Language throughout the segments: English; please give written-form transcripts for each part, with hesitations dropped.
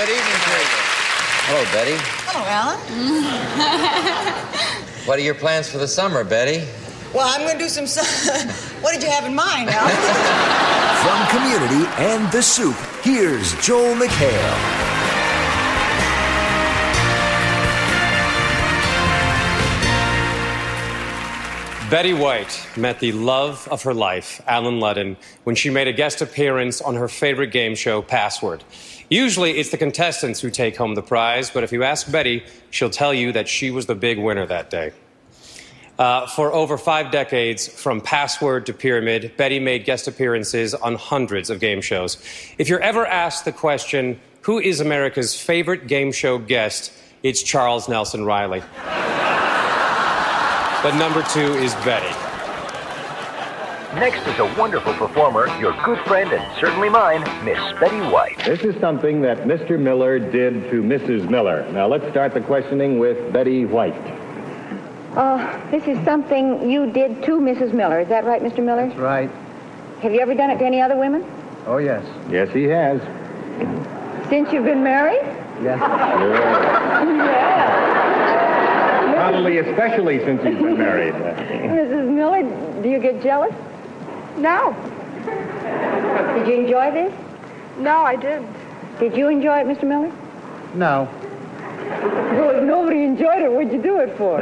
good evening to you. Hello, Betty. Hello, Alan. What are your plans for the summer, Betty? Well, I'm going to do some... What did you have in mind, Alan? From Community and The Soup, here's Joel Mchale. Betty White met the love of her life, Alan Ludden, when she made a guest appearance on her favorite game show, Password. Usually, it's the contestants who take home the prize, but if you ask Betty, she'll tell you that she was the big winner that day. For over 5 decades, from Password to Pyramid, Betty made guest appearances on hundreds of game shows. If you're ever asked the question, who is America's favorite game show guest, it's Charles Nelson Riley. But number 2 is Betty. Next is a wonderful performer, your good friend and certainly mine, Miss Betty White. This is something that Mr. Miller did to Mrs. Miller. Now let's start the questioning with Betty White. This is something you did to Mrs. Miller. Is that right, Mr. Miller? That's right. Have you ever done it to any other women? Oh, yes. Yes, he has. Since you've been married? Yes. Yeah. Probably especially since he's been married. Mrs. Miller, do you get jealous? No. Did you enjoy this? No, I didn't. Did you enjoy it, Mr. Miller? No. Well, if nobody enjoyed it, what'd you do it for?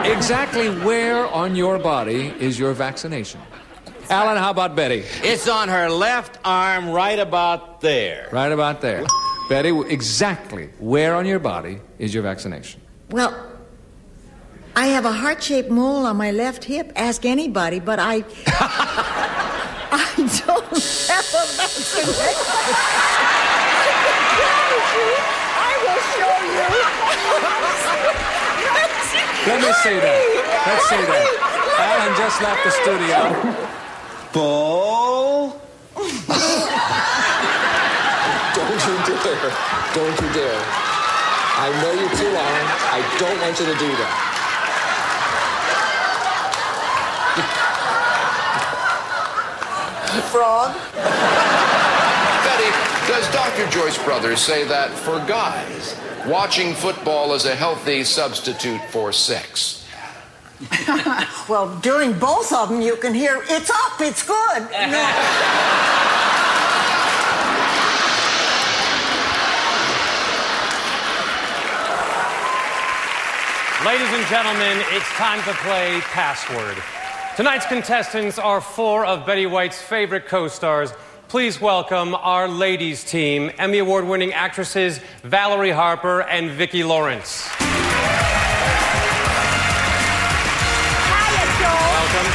Exactly where on your body is your vaccination? Alan, how about Betty? It's on her left arm, right about there. Right about there. Betty, exactly where on your body is your vaccination? Well, I have a heart-shaped mole on my left hip. Ask anybody, but I don't have a vaccination. I will show you. Let me see that. Let's see that. Alan just left the studio. Bull. Don't you dare. Don't you dare. I know you too, Alan. I don't want you to do that. Frog. Betty, does Dr. Joyce Brothers say that for guys, watching football is a healthy substitute for sex? Well, during both of them, you can hear, it's up, it's good. Ladies and gentlemen, it's time to play Password. Tonight's contestants are 4 of Betty White's favorite co-stars. Please welcome our ladies' team, Emmy Award-winning actresses Valerie Harper and Vicki Lawrence. Hiya, Joel. Welcome.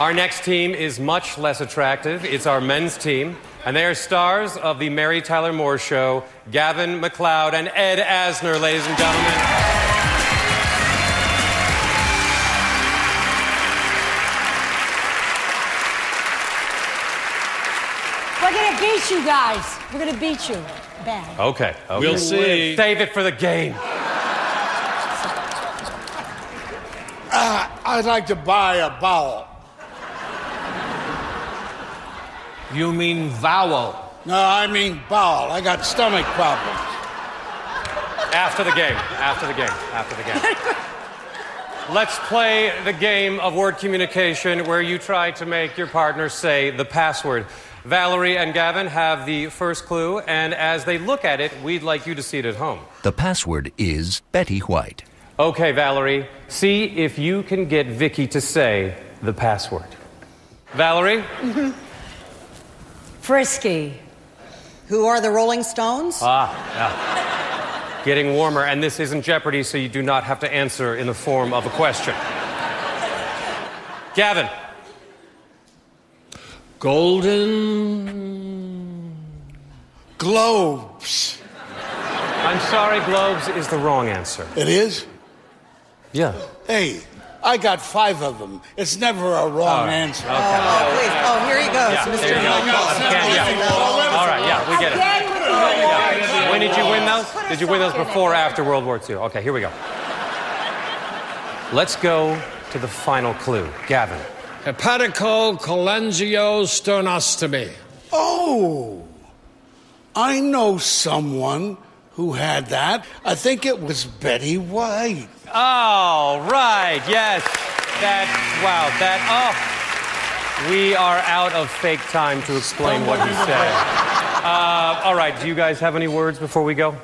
Our next team is much less attractive. It's our men's team, and they are stars of the Mary Tyler Moore Show, Gavin MacLeod and Ed Asner, ladies and gentlemen. We're gonna beat you guys. We're gonna beat you. Bad. Okay. We'll see. Save it for the game. I'd like to buy a vowel. You mean vowel? No, I mean bowel. I got stomach problems. After the game. After the game. After the game. Let's play the game of word communication where you try to make your partner say the password. Valerie and Gavin have the first clue, and as they look at it, we'd like you to see it at home. The password is Betty White. Okay, Valerie, see if you can get Vicki to say the password. Valerie? Frisky. Who are the Rolling Stones? Yeah. Getting warmer, and this isn't Jeopardy, so you do not have to answer in the form of a question. Gavin. Golden globes. I'm sorry, globes is the wrong answer. It is? Yeah. Hey, I got 5 of them. It's never a wrong answer. Okay. Oh, please. Oh, here he goes, Yeah, Mr. there you go. All right, yeah, we get it. Again with the award. When did you win those? Did you win those before or after World War II? Okay, here we go. Let's go to the final clue. Gavin, hepatocholecystectomy. Oh, I know someone who had that. I think it was Betty White. Oh, right, yes. We are out of fake time to explain what he said. All right, do you guys have any words before we go?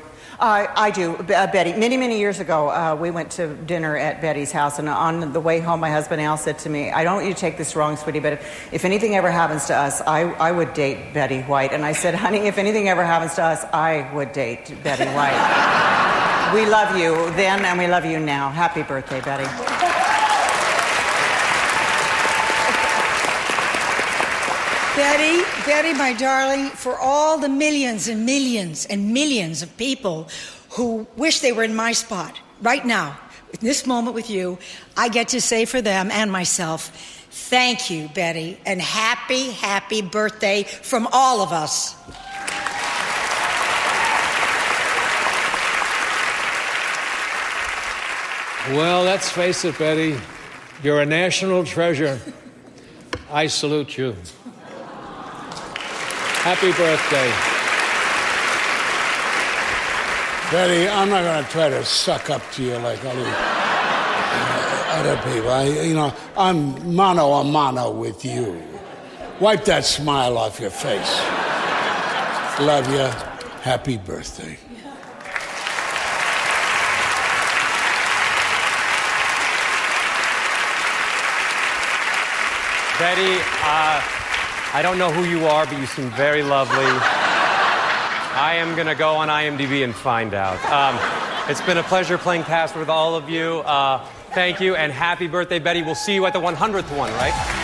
I do. Betty, many years ago, we went to dinner at Betty's house, and on the way home, my husband Al said to me, I don't want you to take this wrong, sweetie, but if anything ever happens to us, I would date Betty White. And I said, honey, if anything ever happens to us, I would date Betty White. We love you then, and we love you now. Happy birthday, Betty. Betty, my darling, for all the millions and millions and millions of people who wish they were in my spot right now, in this moment with you, I get to say for them and myself, thank you, Betty, and happy birthday from all of us. Well, let's face it, Betty. You're a national treasure. I salute you. Happy birthday. Betty, I'm not going to try to suck up to you like other people. I'm mano a mano with you. Wipe that smile off your face. Love you. Happy birthday. Betty, I don't know who you are, but you seem very lovely. I am going to go on IMDb and find out. It's been a pleasure playing Password with all of you. Thank you, and happy birthday, Betty. We'll see you at the 100th one, right?